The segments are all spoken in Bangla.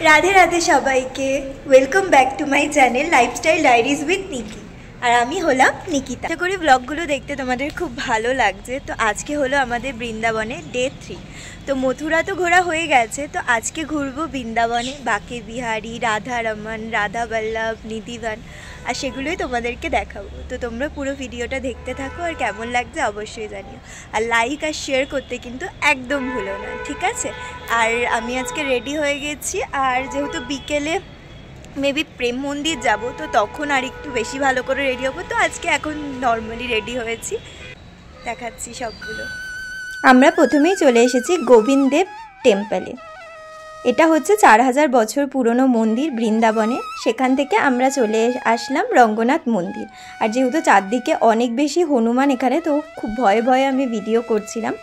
राधे राधे सबाइके welcome back to my channel lifestyle diaries with Nikki और आमी हलाम निकिता। आशा करी ब्लगगुलो देखते तुम्हादेर खूब भालो लागछे। तो आज के हलो आमादेर बृंदाबने डे 3। तो मथुरा तो घोरा हो गेছে, तो आज के घुरबो बृंदाबने बाके बिहारी, राधा रमन, राधा बल्लभ, निधिवन और सेगुलोई तोमादेरके देखाबो। तो तोमरा पुरो भिडियोटा देखते थाको और केमन लागছে अवश्यई जानियो और लाइक और शेयर करते किन्तु एकदम भूलो ना, ठीक आछे। और आमी आजके रेडी हो गेছি और जेहेतु बिकेले मेबी प्रेम मंदिर जाबो तो तखन आर एकटु बेशी भालो करे रेडी हबो। तो आज के एखन नर्माली रेडी होयेछि, देखाচ্ছি सबगुलो। আমরা প্রথমেই চলে এসেছি গোবিন্দদেব টেম্পলে। এটা হচ্ছে 4000 বছর পুরনো মন্দির বৃন্দাবনে। সেখান থেকে আমরা চলে আসলাম রঙ্গনাথ মন্দির। আর যেহেতু চারদিকে অনেক বেশি হনুমান এখানে, তো খুব ভয়ে ভয়ে আমি ভিডিও করছিলাম।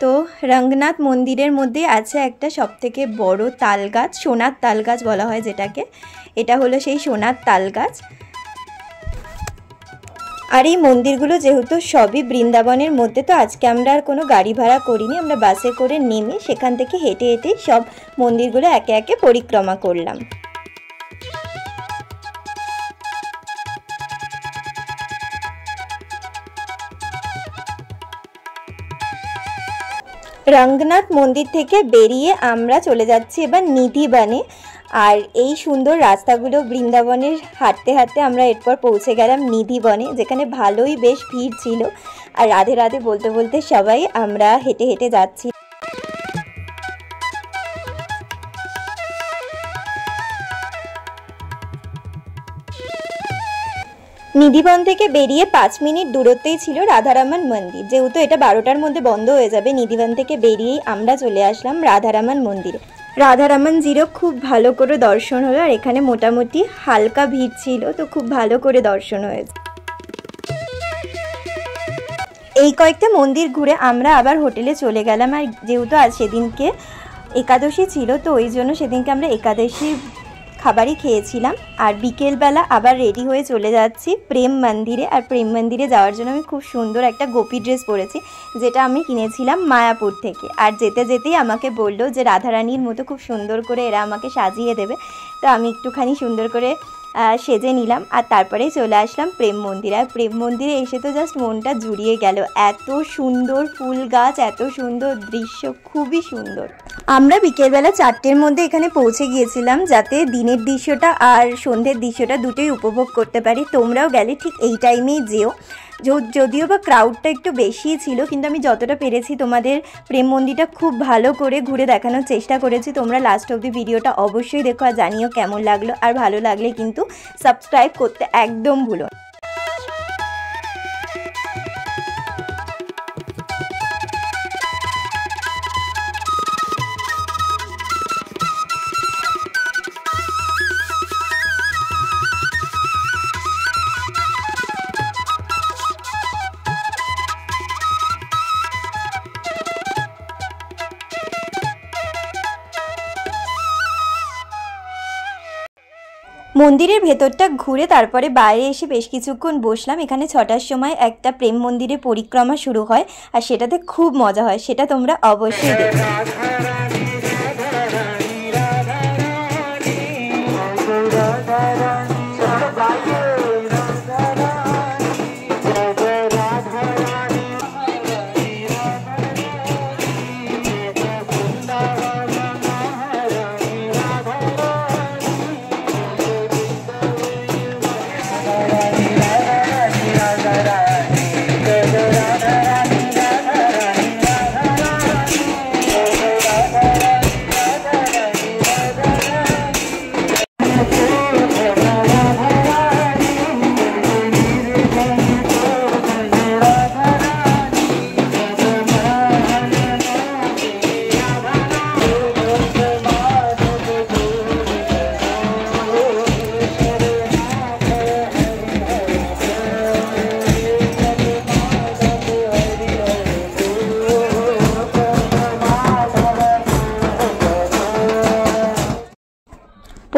তো রঙ্গনাথ মন্দিরের মধ্যে আছে একটা সবথেকে বড় তাল গাছ, সোনার তাল গাছ বলা হয় যেটাকে। এটা হলো সেই সোনার তাল গাছ। আর এই মন্দিরগুলো যেহেতু সবই বৃন্দাবনের মধ্যে, তো আজকে আমরা আর কোনো গাড়ি ভাড়া করিনি, আমরা বাসে করে নেমে সেখান থেকে হেঁটে হেঁটে সব মন্দিরগুলো একে একে পরিক্রমা করলাম। রঙ্গনাথ মন্দির থেকে বেরিয়ে আমরা চলে যাচ্ছি এবার নিধিবনে। আর এই সুন্দর রাস্তাগুলো বৃন্দাবনের হাঁটতে হাঁটতে আমরা এরপর পৌঁছে গেলাম নিধিবনে, যেখানে ভালোই বেশ ভিড় ছিল। আর রাধে রাধে বলতে বলতে সবাই আমরা হেঁটে হেঁটে যাচ্ছি। নিধিবন থেকে বেরিয়ে 5 মিনিট দূরত্বেই ছিল রাধারমন মন্দির। যেহেতু এটা 12টার মধ্যে বন্ধ হয়ে যাবে, নিধিবন থেকে বেরিয়েই আমরা চলে আসলাম রাধারমন মন্দিরে। রাধারমনজিরও খুব ভালো করে দর্শন হলো। আর এখানে মোটামুটি হালকা ভিড় ছিল, তো খুব ভালো করে দর্শন হয়েছে। এই কয়েকটা মন্দির ঘুরে আমরা আবার হোটেলে চলে গেলাম। আর যেহেতু আজ সেদিনকে একাদশী ছিল, তো ওই জন্য সেদিনকে আমরা একাদশীর খাবারই খেয়েছিলাম। আর বিকেলবেলা আবার রেডি হয়ে চলে যাচ্ছি প্রেম মন্দিরে। আর প্রেম মন্দিরে যাওয়ার জন্য আমি খুব সুন্দর একটা গোপী ড্রেস পরেছি, যেটা আমি কিনেছিলাম মায়াপুর থেকে। আর যেতে যেতেই আমাকে বললো যে রাধারানীর মতো খুব সুন্দর করে এরা আমাকে সাজিয়ে দেবে। তো আমি একটুখানি সুন্দর করে সেজে নিলাম আর তারপরে চলে আসলাম প্রেম মন্দিরে। আর প্রেম মন্দিরে এসে তো জাস্ট মনটা জুড়িয়ে গেল। এত সুন্দর ফুল গাছ, এত সুন্দর দৃশ্য, খুবই সুন্দর। আমরা বিকেলবেলা 4টের মধ্যে এখানে পৌঁছে গিয়েছিলাম, যাতে দিনের দৃশ্যটা আর সন্ধ্যের দৃশ্যটা দুটোই উপভোগ করতে পারি। তোমরাও গেলে ঠিক এই টাইমেই যেও। যদিও বা ক্রাউডটা একটু বেশিই ছিল, কিন্তু আমি যতটা পেরেছি তোমাদের প্রেম মন্দিরটা খুব ভালো করে ঘুরে দেখানোর চেষ্টা করেছি। তোমরা লাস্ট অবধি ভিডিওটা অবশ্যই দেখো আর জানিও কেমন লাগলো। আর ভালো লাগলে কিন্তু সাবস্ক্রাইব করতে একদম ভুলো। মন্দিরের ভেতরটা ঘুরে তারপরে বাইরে এসে বেশ কিছুক্ষণ বসলাম। এখানে 6টার সময় একটা প্রেম মন্দিরে পরিক্রমা শুরু হয়, আর সেটাতে খুব মজা হয়, সেটা তোমরা অবশ্যই দেখো।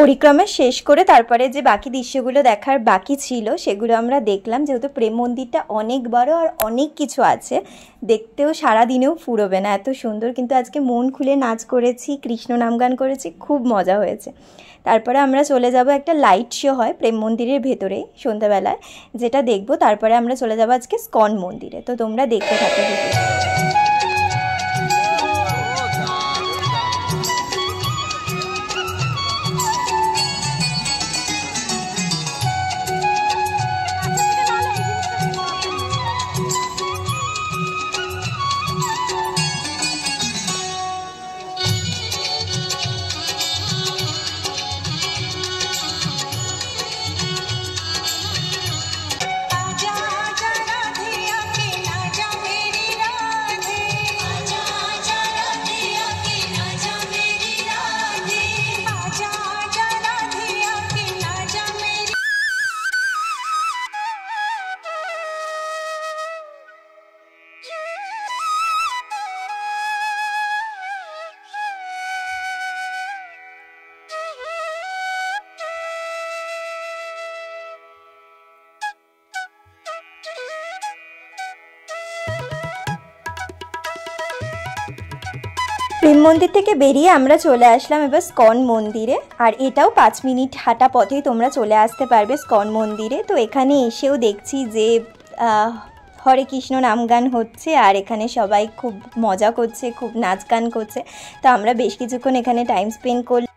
পরিক্রমা শেষ করে তারপরে যে বাকি দৃশ্যগুলো দেখার বাকি ছিল সেগুলো আমরা দেখলাম। যেহেতু প্রেম মন্দিরটা অনেক বড় আর অনেক কিছু আছে, দেখতেও সারাদিনেও ফুরোবে না, এত সুন্দর। কিন্তু আজকে মন খুলে নাচ করেছি, কৃষ্ণ নাম গান করেছি, খুব মজা হয়েছে। তারপরে আমরা চলে যাব, একটা লাইট শো হয় প্রেম মন্দিরের ভেতরে সন্ধ্যাবেলায়, যেটা দেখবো। তারপরে আমরা চলে যাব আজকে স্কন মন্দিরে। তো তোমরা দেখতে থাকো। প্রেম মন্দির থেকে বেরিয়ে আমরা চলে আসলাম এবার স্কন মন্দিরে। আর এটাও 5 মিনিট হাঁটা পথেই তোমরা চলে আসতে পারবে স্কন মন্দিরে। তো এখানে এসেও দেখছি যে হরে কৃষ্ণ নাম গান হচ্ছে আর এখানে সবাই খুব মজা করছে, খুব নাচ গান করছে। তো আমরা বেশ কিছুক্ষণ এখানে টাইম স্পেন্ড করলাম।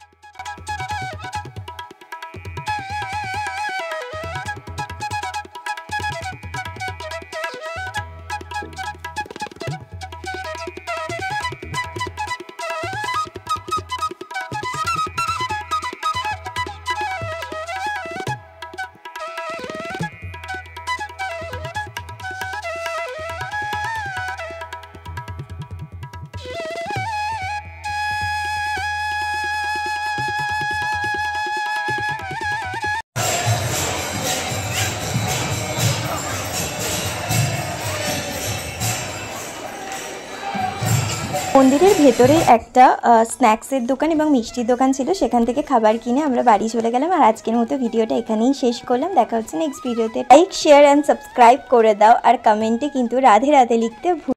মন্দিরের ভেতরে একটা স্ন্যাক্সের দোকান এবং মিষ্টির দোকান ছিল, সেখান থেকে খাবার কিনে আমরা বাড়ি চলে গেলাম। আর আজকের মতো ভিডিওটা এখানেই শেষ করলাম। দেখা হচ্ছে নেক্সট ভিডিওতে। লাইক, শেয়ার অ্যান্ড সাবস্ক্রাইব করে দাও আর কমেন্টে কিন্তু রাধে রাধে লিখতে